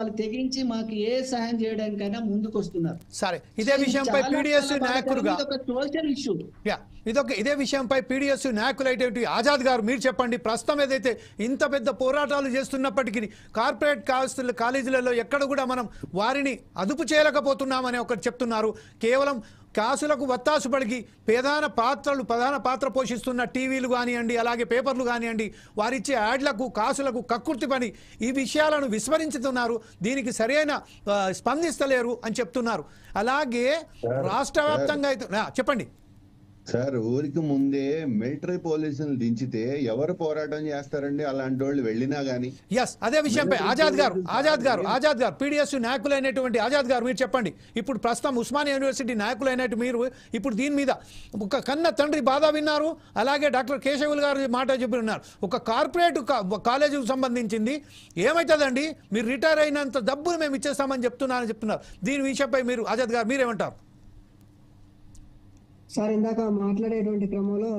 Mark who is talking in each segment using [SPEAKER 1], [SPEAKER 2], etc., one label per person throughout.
[SPEAKER 1] వాళ్ళు తెగించి మాకు ఏ సహాయం చేయడానికైనా ముందుకొస్తున్నారు.
[SPEAKER 2] సరే, ఇదే విషయంపై పీడీఎస్ నాయకులుగా
[SPEAKER 1] సోషల్ ఇష్యూ
[SPEAKER 2] ఇదే విషయంపై పీడీఎస్ నాయకులైనటువంటి ఆజాద్ గారు మీరు చెప్పండి. ప్రస్తుతం ఏదైతే ఇంత పెద్ద పోరాటాలు చేస్తున్నప్పటికీ కార్పొరేట్ కాలేజీలలో ఎక్కడ కూడా మనం వారిని అదుపు చేయలేకపోతున్నామని ఒకటి చెప్తున్నారు. కేవలం కాసులకు వత్తాసు పలికి ప్రధాన పాత్ర పోషిస్తున్న టీవీలు కానివ్వండి, అలాగే పేపర్లు కానివ్వండి, వారిచ్చే యాడ్లకు కాసులకు కక్కుర్తి పని ఈ విషయాలను విస్మరించుతున్నారు. దీనికి సరైన స్పందిస్తలేరు అని చెప్తున్నారు. అలాగే రాష్ట్ర వ్యాప్తంగా అయితే చెప్పండి
[SPEAKER 3] సార్, ఊరికి ముందే మిలిటరీ పోలీసులు దించితే ఎవరు పోరాటం చేస్తారండి? అలాంటి వాళ్ళు వెళ్ళినా గానీ.
[SPEAKER 2] అదే విషయంపై ఆజాద్ గారు పీడీఎస్ నాయకులైనటువంటి ఆజాద్ గారు మీరు చెప్పండి. ఇప్పుడు ప్రస్తుతం ఉస్మానియా యూనివర్సిటీ నాయకులైనట్టు మీరు ఇప్పుడు దీని మీద ఒక కన్న తండ్రి బాధ విన్నారు. అలాగే డాక్టర్ కేశవులు గారు మాట చెప్పి ఉన్నారు. ఒక కార్పొరేట్ కాలేజీకి సంబంధించింది ఏమవుతుందండి, మీరు రిటైర్ అయినంత డబ్బులు మేము ఇచ్చేస్తామని చెప్తున్నారు. దీని విషయంపై మీరు ఆజాద్ గారు మీరేమంటారు?
[SPEAKER 4] సార్, ఇందాక మాట్లాడేటువంటి క్రమంలో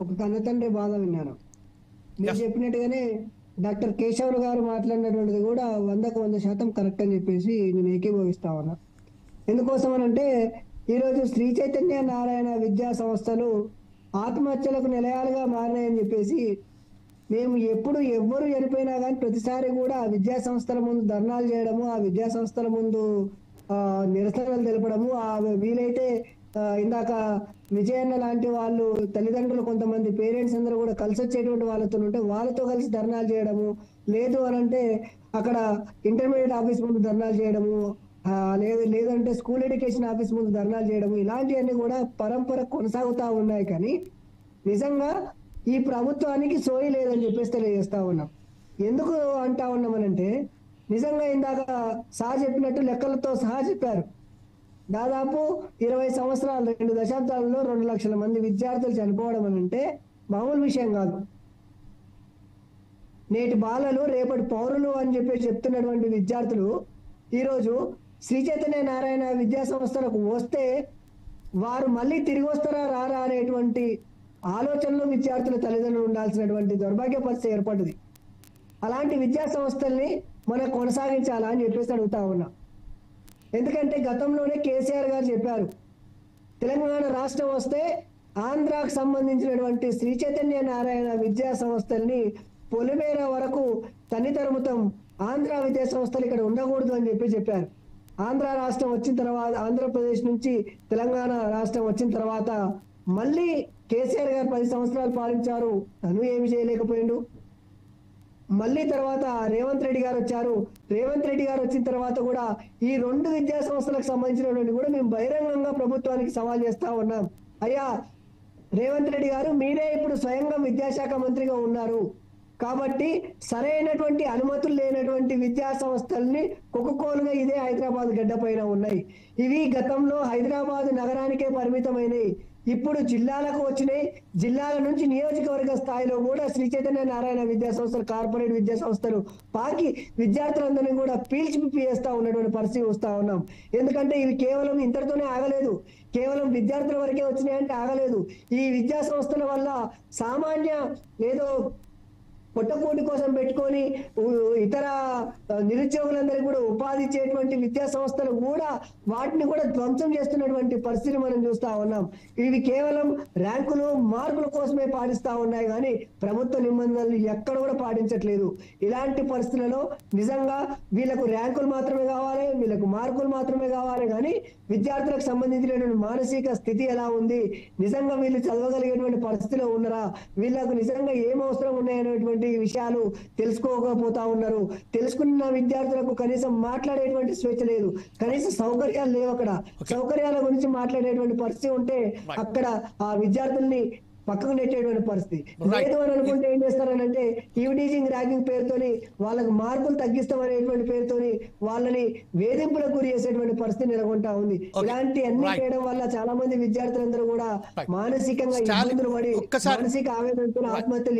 [SPEAKER 4] ఒక కన్నతండ్రి బాధ విన్నాను. మీరు చెప్పినట్టుగానే డాక్టర్ కేశవులు గారు మాట్లాడినటువంటిది కూడా 100% కరెక్ట్ అని చెప్పేసి నేను ఏకీభవిస్తా ఉన్నా. ఎందుకోసం అనంటే ఈరోజు శ్రీ చైతన్య నారాయణ విద్యా సంస్థలు ఆత్మహత్యలకు నిలయాలుగా మారినాయని చెప్పేసి మేము ఎవ్వరు చనిపోయినా కానీ ప్రతిసారి కూడా ఆ విద్యా సంస్థల ముందు ధర్నాలు చేయడము, ఆ విద్యా సంస్థల ముందు నిరసనలు తెలపడము, వీలైతే ఇందాక విజయన్న లాంటి వాళ్ళు తల్లిదండ్రులు కొంతమంది పేరెంట్స్ అందరూ కూడా కలిసి వచ్చేటువంటి వాళ్ళతో ఉంటే వాళ్ళతో కలిసి ధర్నాలు చేయడము, లేదు అనంటే అక్కడ ఇంటర్మీడియట్ ఆఫీస్ ముందు ధర్నాలు చేయడము, లేదంటే స్కూల్ ఎడ్యుకేషన్ ఆఫీస్ ముందు ధర్నాలు చేయడము, ఇలాంటివన్నీ కూడా పరంపర కొనసాగుతా ఉన్నాయి. కానీ నిజంగా ఈ ప్రభుత్వానికి సోయి లేదని చెప్పేసి తెలియజేస్తా ఉన్నాం. ఎందుకు అంటా ఉన్నామనంటే నిజంగా ఇందాక సహా చెప్పినట్టు లెక్కలతో సహా చెప్పారు. దాదాపు 20 సంవత్సరాలు 2 దశాబ్దాలలో 2 లక్షల మంది విద్యార్థులు చనిపోవడం అని అంటే మామూలు విషయం కాదు. నేటి బాలలు రేపటి పౌరులు అని చెప్పి చెప్తున్నటువంటి విద్యార్థులు ఈరోజు శ్రీ చైతన్య నారాయణ విద్యా సంస్థలకు వస్తే వారు మళ్ళీ తిరిగి వస్తారా రారా అనేటువంటి ఆలోచనలో విద్యార్థుల తల్లిదండ్రులు ఉండాల్సినటువంటి దౌర్భాగ్య పరిస్థితి ఏర్పడింది. అలాంటి విద్యా సంస్థల్ని మనం కొనసాగించాలా అని చెప్పేసి అడుగుతా ఉన్నా. ఎందుకంటే గతంలోనే కేసీఆర్ గారు చెప్పారు, తెలంగాణ రాష్ట్రం వస్తే ఆంధ్రాకు సంబంధించినటువంటి శ్రీ చైతన్య నారాయణ విద్యా సంస్థల్ని పొలిమేర వరకు తనితరుముతం, ఆంధ్ర విద్యా సంస్థలు ఇక్కడ ఉండకూడదు అని చెప్పారు. ఆంధ్ర రాష్ట్రం వచ్చిన తర్వాత, ఆంధ్రప్రదేశ్ నుంచి తెలంగాణ రాష్ట్రం వచ్చిన తర్వాత మళ్ళీ కేసీఆర్ గారు 10 సంవత్సరాలు పాలించారు, తను ఏమి చేయలేకపోయిండు. మళ్ళీ తర్వాత రేవంత్ రెడ్డి గారు వచ్చారు. రేవంత్ రెడ్డి గారు వచ్చిన తర్వాత కూడా ఈ 2 విద్యా సంస్థలకు సంబంధించినటువంటి కూడా మేము బహిరంగంగా ప్రభుత్వానికి సవాల్ చేస్తా ఉన్నాం. అయ్యా రేవంత్ రెడ్డి గారు, మీరే ఇప్పుడు స్వయంగా విద్యాశాఖ మంత్రిగా ఉన్నారు కాబట్టి సరైనటువంటి అనుమతులు లేనటువంటి విద్యా సంస్థల్ని కుక్కకోలుగా ఇదే హైదరాబాద్ గడ్డ పైన ఉన్నాయి. ఇవి గతంలో హైదరాబాద్ నగరానికే పరిమితమైనవి, ఇప్పుడు జిల్లాలకు వచ్చినాయి. జిల్లాల నుంచి నియోజకవర్గ స్థాయిలో కూడా శ్రీ చైతన్య నారాయణ విద్యా సంస్థలు, కార్పొరేట్ విద్యా సంస్థలు పాకి విద్యార్థులందరినీ కూడా పీల్చిపిప్పేస్తా ఉన్నటువంటి పరిస్థితి వస్తా ఉన్నాం. ఎందుకంటే ఇవి కేవలం ఇంతటితోనే ఆగలేదు, కేవలం విద్యార్థుల వరకే వచ్చినాయంటే ఆగలేదు. ఈ విద్యా సంస్థల వల్ల సామాన్య ఏదో పొట్టపోటీ కోసం పెట్టుకొని ఇతర నిరుద్యోగులందరికీ కూడా ఉపాధి ఇచ్చేటువంటి విద్యా సంస్థలు కూడా వాటిని కూడా ధ్వంసం చేస్తున్నటువంటి పరిస్థితి మనం చూస్తా ఉన్నాం. ఇవి కేవలం ర్యాంకులు మార్కుల కోసమే పాటిస్తా ఉన్నాయి కానీ ప్రభుత్వ నిబంధనలు ఎక్కడ కూడా పాటించట్లేదు. ఇలాంటి పరిస్థితులలో నిజంగా వీళ్ళకు ర్యాంకులు మాత్రమే కావాలి, వీళ్ళకు మార్కులు మాత్రమే కావాలి, కానీ విద్యార్థులకు సంబంధించినటువంటి మానసిక స్థితి ఎలా ఉంది, నిజంగా వీళ్ళు చదవగలిగేటువంటి పరిస్థితిలో ఉన్నారా, వీళ్ళకు నిజంగా ఏం అవసరం ఉన్నాయనేటువంటి విషయాలు తెలుసుకోకపోతా ఉన్నారు. తెలుసుకున్న విద్యార్థులకు కనీసం మాట్లాడేటువంటి స్వేచ్ఛ లేదు, కనీసం సౌకర్యాలు లేవు. అక్కడ సౌకర్యాల గురించి మాట్లాడేటువంటి పరిస్థితి ఉంటే అక్కడ ఆ విద్యార్థుల్ని పక్కకు నెట్టేటువంటి పరిస్థితి లేదు అని అనుకుంటే ఏం చేస్తారనంటే ఈవిటీజింగ్ ర్యాగింగ్ పేరుతోని వాళ్ళకు మార్కులు తగ్గిస్తామనేటువంటి పేరుతోని వాళ్ళని వేధింపులకు గురి చేసేటువంటి పరిస్థితి నెలకొంటా ఉంది. ఇలాంటి అన్ని చేయడం వల్ల చాలా మంది విద్యార్థులందరూ కూడా మానసికంగా ఇబ్బందులు పడి మానసిక ఆవేదనతో ఆత్మహత్యలు